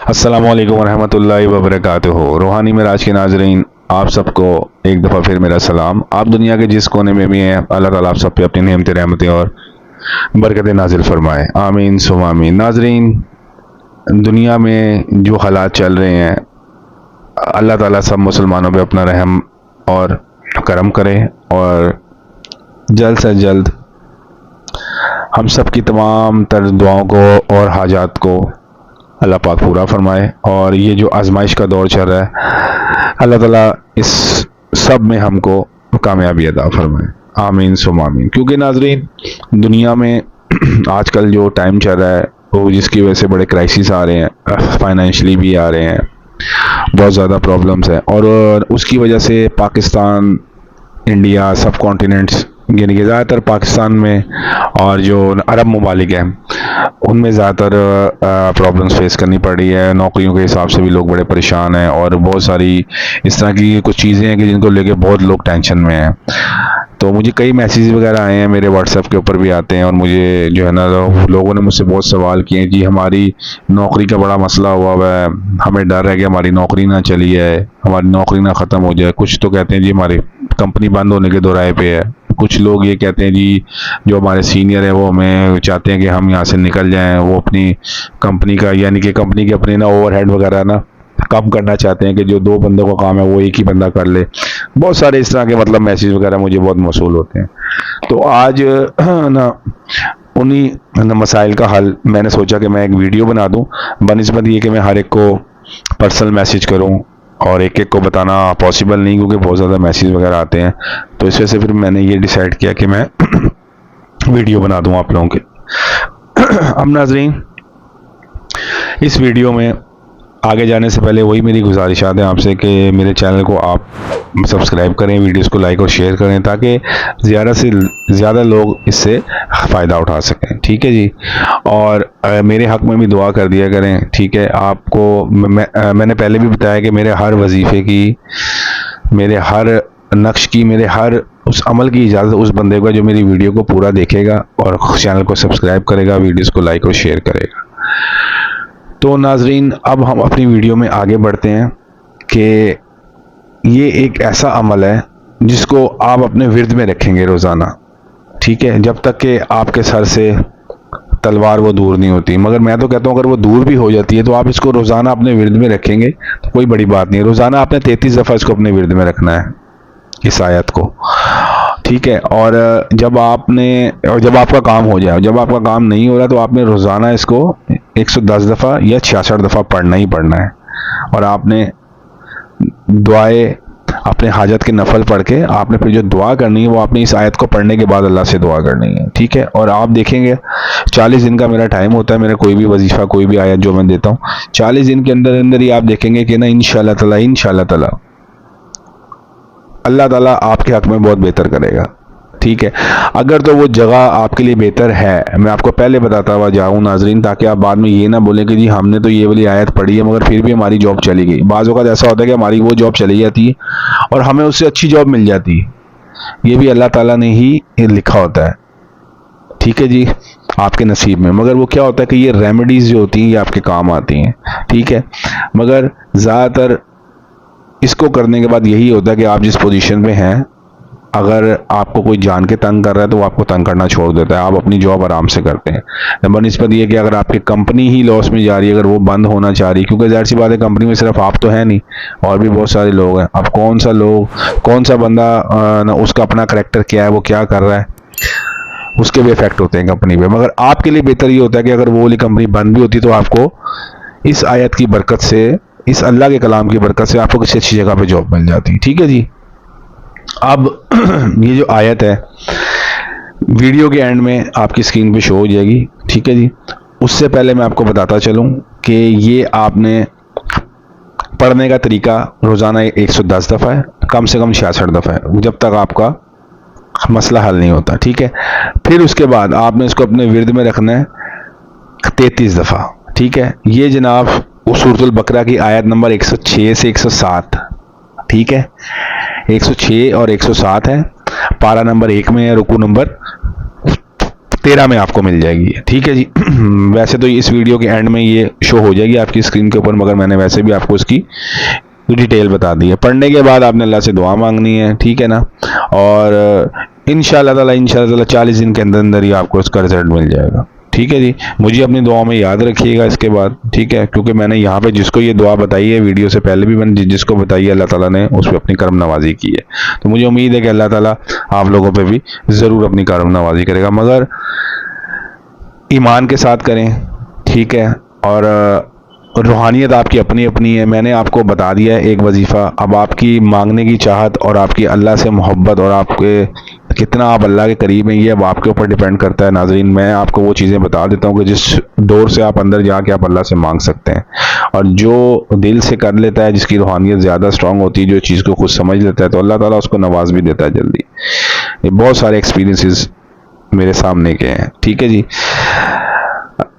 अस्सलामु अलैकुम वरहमतुल्लाहि वबरकातुहू। रूहानी मिराज के नाजरीन, आप सबको एक दफ़ा फिर मेरा सलाम। आप दुनिया के जिस कोने में भी हैं, अल्लाह ताला आप सब पे अपनी नेमत रहमतें और बरकतें नाजिल फरमाए, आमीन सुम आमीन। नाजरीन, दुनिया में जो हालात चल रहे हैं, अल्लाह ताला सब मुसलमानों पे अपना रहम और करम करे और जल्द से जल्द हम सब की तमाम तर दुआओं को और हाजात को अल्लाह पाक पूरा फरमाए। और ये जो आजमाइश का दौर चल रहा है, अल्लाह ताला इस सब में हमको कामयाबी अता फरमाए, आमीन सुम आमीन। क्योंकि नाजरीन, दुनिया में आजकल जो टाइम चल रहा है वो जिसकी वजह से बड़े क्राइसिस आ रहे हैं, फाइनेंशियली भी आ रहे हैं, बहुत ज़्यादा प्रॉब्लम्स हैं। और उसकी वजह से पाकिस्तान, इंडिया, सब कॉन्टिनेंट्स, यानी कि ज़्यादातर पाकिस्तान में और जो अरब ममालिक हैं उनमें ज़्यादातर प्रॉब्लम्स फेस करनी पड़ रही है। नौकरियों के हिसाब से भी लोग बड़े परेशान हैं और बहुत सारी इस तरह की कुछ चीज़ें हैं कि जिनको लेके बहुत लोग टेंशन में हैं। तो मुझे कई मैसेज वगैरह आए हैं, मेरे व्हाट्सएप के ऊपर भी आते हैं और मुझे जो है ना, लोगों ने मुझसे बहुत सवाल किए हैं कि हमारी नौकरी का बड़ा मसला हुआ है, हमें डर है कि हमारी नौकरी ना चली जाए, हमारी नौकरी ना ख़त्म हो जाए। कुछ तो कहते हैं जी हमारी कंपनी बंद होने के दौराहे पे है। कुछ लोग ये कहते हैं जी जो हमारे सीनियर है वो हमें चाहते हैं कि हम यहाँ से निकल जाएं, वो अपनी कंपनी का, यानी कि कंपनी के अपने ना ओवरहेड वगैरह ना कम करना चाहते हैं कि जो 2 बंदों का काम है वो एक ही बंदा कर ले। बहुत सारे इस तरह के मतलब मैसेज वगैरह मुझे बहुत मौसूल होते हैं। तो आज ना उन्हीं मसाइल का हल मैंने सोचा कि मैं एक वीडियो बना दूं, बनिस्बत ये कि मैं हर एक को पर्सनल मैसेज करूं और एक एक को बताना पॉसिबल नहीं, क्योंकि बहुत ज़्यादा मैसेज वगैरह आते हैं। तो इस वजह से फिर मैंने ये डिसाइड किया कि मैं वीडियो बना दूं आप लोगों के। अब नाजरीन, इस वीडियो में आगे जाने से पहले वही मेरी गुजारिशात है आपसे कि मेरे चैनल को आप सब्सक्राइब करें, वीडियोस को लाइक और शेयर करें, ताकि ज़्यादा से ज़्यादा लोग इससे फ़ायदा उठा सकें। ठीक है जी। और मेरे हक़ में भी दुआ कर दिया करें। ठीक है। आपको मैंने पहले भी बताया कि मेरे हर वजीफ़े की, मेरे हर नक्श की, मेरे हर उस अमल की इजाज़त उस बंदे को जो मेरी वीडियो को पूरा देखेगा और चैनल को सब्सक्राइब करेगा, वीडियोज़ को लाइक और शेयर करेगा। तो नाजरीन, अब हम अपनी वीडियो में आगे बढ़ते हैं कि ये एक ऐसा अमल है जिसको आप अपने विर्द में रखेंगे रोज़ाना। ठीक है। जब तक कि आपके सर से तलवार वो दूर नहीं होती। मगर मैं तो कहता हूँ अगर वो दूर भी हो जाती है तो आप इसको रोज़ाना अपने विर्द में रखेंगे तो कोई बड़ी बात नहीं है। रोज़ाना आपने 33 दफ़ा इसको अपने विर्द में रखना है, इस आयत को। ठीक है। और जब आपका काम हो जाए, जब आपका काम नहीं हो रहा तो आपने रोज़ाना इसको 110 दफ़ा या 66 दफ़ा पढ़ना ही पढ़ना है। और आपने दुआएं, अपने हाजत के नफल पढ़ के आपने फिर जो दुआ करनी है वो आपने इस आयत को पढ़ने के बाद अल्लाह से दुआ करनी है। ठीक है। और आप देखेंगे 40 दिन का मेरा टाइम होता है, मेरा कोई भी वजीफ़ा, कोई भी आयत जो मैं देता हूँ, 40 दिन के अंदर अंदर ही आप देखेंगे कि ना इंशाअल्लाह ताला अल्लाह ताला आपके हक़ में बहुत बेहतर करेगा। ठीक है। अगर तो वो जगह आपके लिए बेहतर है, मैं आपको पहले बताता हुआ जाऊँ नाजरीन, ताकि आप बाद में ये ना बोलें कि जी हमने तो ये वाली आयत पढ़ी है मगर फिर भी हमारी जॉब चली गई। बाज़ औक़ात ऐसा होता है कि हमारी वो जॉब चली जाती है और हमें उससे अच्छी जॉब मिल जाती है। ये भी अल्लाह ताला ने ही लिखा होता है। ठीक है जी, आपके नसीब में। मगर वो क्या होता है कि ये रेमेडीज़ जो होती हैं ये आपके काम आती हैं। ठीक है। मगर ज़्यादातर इसको करने के बाद यही होता है कि आप जिस पोजीशन पे हैं, अगर आपको कोई जान के तंग कर रहा है तो वो आपको तंग करना छोड़ देता है, आप अपनी जॉब आराम से करते हैं। बनिस्बत ये कि अगर आपकी कंपनी ही लॉस में जा रही है, अगर वो बंद होना चाह रही है, क्योंकि ज़ाहिर सी बात है कंपनी में सिर्फ आप तो है नहीं और भी बहुत सारे लोग हैं। अब कौन सा बंदा ना उसका अपना करैक्टर क्या है, वो क्या कर रहा है, उसके भी इफेक्ट होते हैं कंपनी पे। मगर आपके लिए बेहतर ये होता है कि अगर वो वाली कंपनी बंद भी होती तो आपको इस आयत की बरकत से, इस अल्लाह के कलाम की बरकत से आपको किसी अच्छी जगह पे जॉब मिल जाती है। ठीक है जी। अब ये जो आयत है वीडियो के एंड में आपकी स्क्रीन पे शो हो जाएगी। ठीक है जी। उससे पहले मैं आपको बताता चलूं कि ये आपने पढ़ने का तरीका रोज़ाना 110 दफ़ा है, कम से कम 66 दफ़ा है, जब तक आपका मसला हल नहीं होता। ठीक है। फिर उसके बाद आपने इसको अपने विर्द में रखना है 33 दफ़ा। ठीक है। ये जनाब उस सूरतुल बकरा की आयत नंबर 106 से 107। ठीक है। 106 और 107 है, पारा नंबर 1 में है, रुकू नंबर 13 में आपको मिल जाएगी, ठीक है जी। वैसे तो इस वीडियो के एंड में ये शो हो जाएगी आपकी स्क्रीन के ऊपर, मगर मैंने वैसे भी आपको इसकी डिटेल बता दी है। पढ़ने के बाद आपने अल्लाह से दुआ मांगनी है, ठीक है ना, और इंशाअल्लाह ताला 40 दिन के अंदर अंदर ही आपको इसका रिजल्ट मिल जाएगा, ठीक है जी। मुझे अपनी दुआ में याद रखिएगा इसके बाद, ठीक है, क्योंकि मैंने यहाँ पे जिसको ये दुआ बताई है वीडियो से पहले भी मैंने जिसको बताई है, अल्लाह ताला ने उस पर अपनी करम नवाजी की है। तो मुझे उम्मीद है कि अल्लाह ताला आप लोगों पे भी ज़रूर अपनी करम नवाजी करेगा, मगर ईमान के साथ करें, ठीक है। और रूहानियत आपकी अपनी अपनी है। मैंने आपको बता दिया है एक वजीफ़ा। अब आपकी मांगने की चाहत और आपकी अल्लाह से मोहब्बत और आपके कितना आप अल्लाह के करीब हैं, ये अब आपके ऊपर डिपेंड करता है नाज़रीन। मैं आपको वो चीज़ें बता देता हूँ कि जिस डोर से आप अंदर जाके आप अल्लाह से मांग सकते हैं, और जो दिल से कर लेता है, जिसकी रूहानियत ज़्यादा स्ट्रांग होती है, जो चीज़ को खुद समझ लेता है, तो अल्लाह ताला उसको नवाज भी देता है जल्दी। ये बहुत सारे एक्सपीरियंसेस मेरे सामने के हैं, ठीक है जी।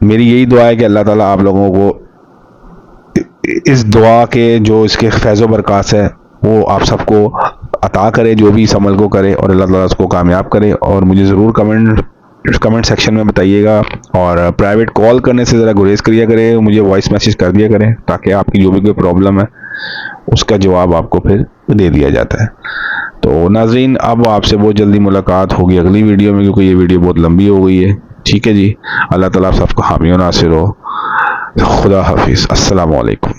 मेरी यही दुआ है कि अल्लाह ताला आप लोगों को इस दुआ के जो इसके फैज़ो बरक़ात है वो आप सबको अता करे, जो भी इस अमल को करे, और अल्लाह ताला उसको कामयाब करे। और मुझे ज़रूर कमेंट सेक्शन में बताइएगा, और प्राइवेट कॉल करने से ज़रा गुरेज करिए करें, मुझे वॉइस मैसेज कर दिया करें, ताकि आपकी जो भी कोई प्रॉब्लम है उसका जवाब आपको फिर दे दिया जाता है। तो नाज़रीन, अब आपसे बहुत जल्दी मुलाकात होगी अगली वीडियो में, क्योंकि ये वीडियो बहुत लंबी हो गई है, ठीक है जी। अल्लाह ताला आप सबको हामी और नासिर हो। खुदा हाफिज़। अस्सलामु अलैकुम।